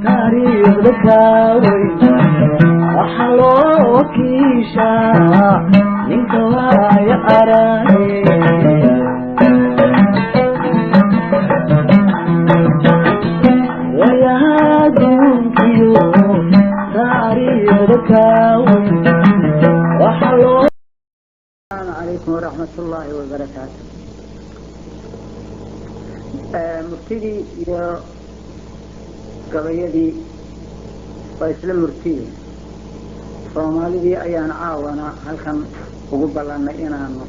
تاريخ ذكاوي وحلو كيشا من كوايا أراني ويا هادوكيو تاريخ ذكاوي وحلو. السلام عليكم ورحمة الله وبركاته. مرتدي يا قبيلي وإسلام مرتدي Soomaalidii ayaan caawana halkan ugu ballanay inaanu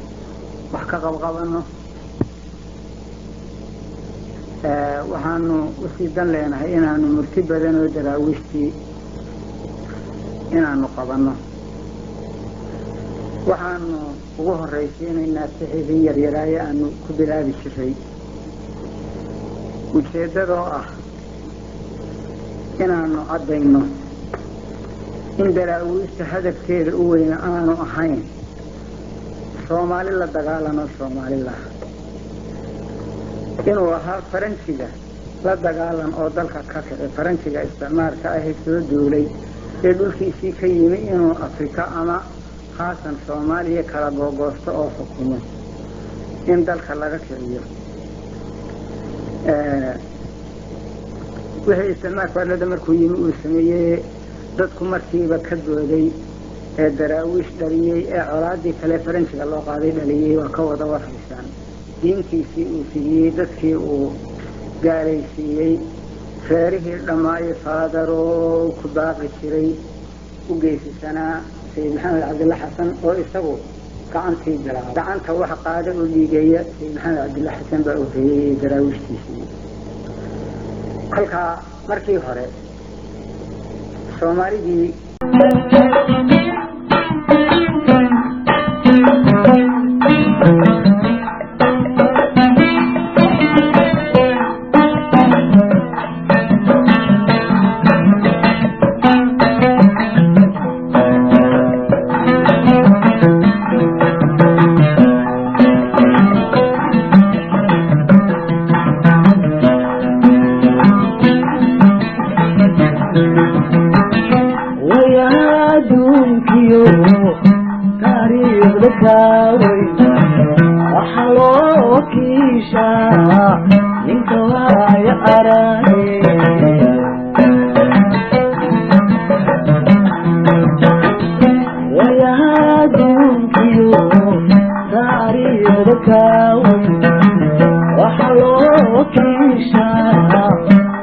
wax ka qabqabano waxaanu u sii dan leenahay inaanu murti badan oo daraawiishtii inaanu qabanno waxaanu ugu horraysiinaynaa sixidii yaryaraaye aanu ku bilaabi jiray ujeeddadoo ah inaanu caddayno in daraawiishta hadafkeeda u weyn aanu ahayn Soomaali la dagaalano Soomaalilah inuu ahaa Faransiga la dagaalan oo dalka ka kacay Faransiga isticmaalka ah soo duulay ee dhulkiisii ka yimi inuu Afrika ama khaasan Soomaaliya kala googoosto oo xukumo in dalka laga kiciyo wixii isticmaalka markuu yimi uu sameeyay dadku markiiba ka dooday ee daraawiish dhaliyay ee colaadii kale Faransiga loo qaaday dhaliyay waa ka wada warxisaan diintiisii uu siiyay dadkii uu gaalaysiiyay reerihii dhammaayay faadaroo ku baaqi jiray u geysisana Sayid Maxamed Cabdulla Xasan oo isagu gacantii bilaabay gacanta wax qaada u dhiigaya Sayid Maxamed Cabdulla Xasan baa u hayay daraawiishtiisii halka markii hore Soomaalidii وحلو كيشا من كوايا أراني ويا هادوكيو تاريخ ذكاوي وحلو كيشا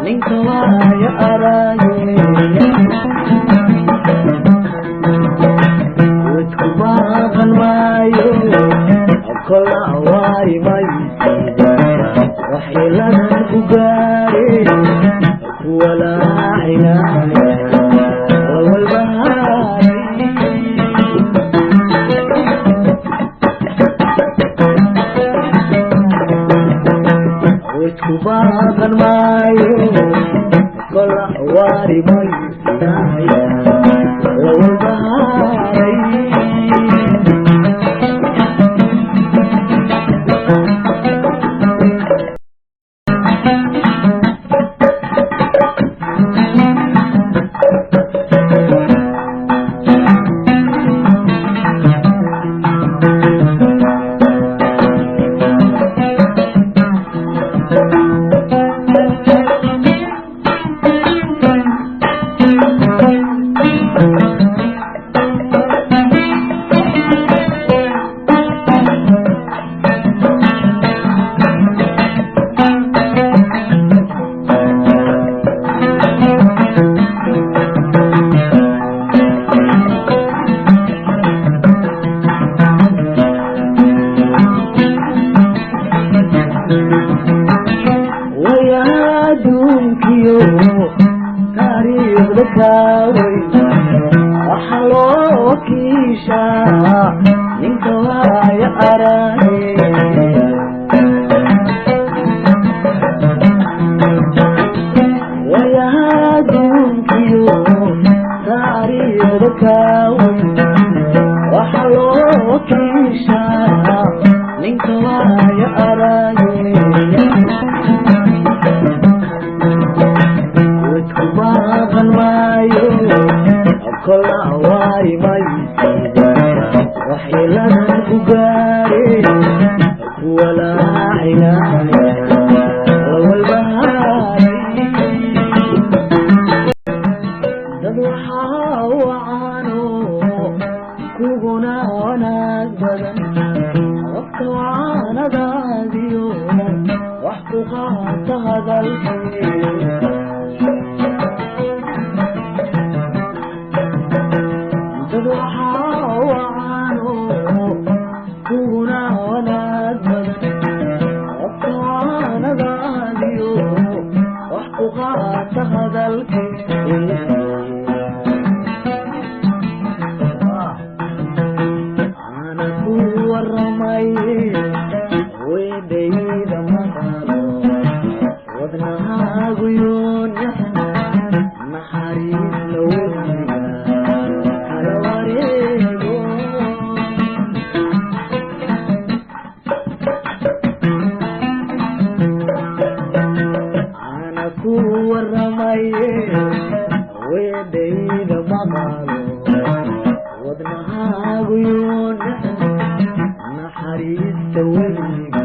من كوايا أراني وتكباغن مايو كل عواي ميتي وحي لنا كقاري ولا عناية والبهاري وتكباغن مايو كل عواي ميتي والبهاري وحلو كيشا من كوايا أراني ويا هادوكيو تاريخ ذكاوي وحلو كيشا من كوايا أراني وقعت هذا تدوحا وعانو كونا ونادمد وقوانا غاديو وقعت هذا أنا كو الرمي ويديد مطالو وذنها غيون محاريس لونها على وريقو أنا كو الرمي ويديد مطالو وذنها غيون محاريس لونها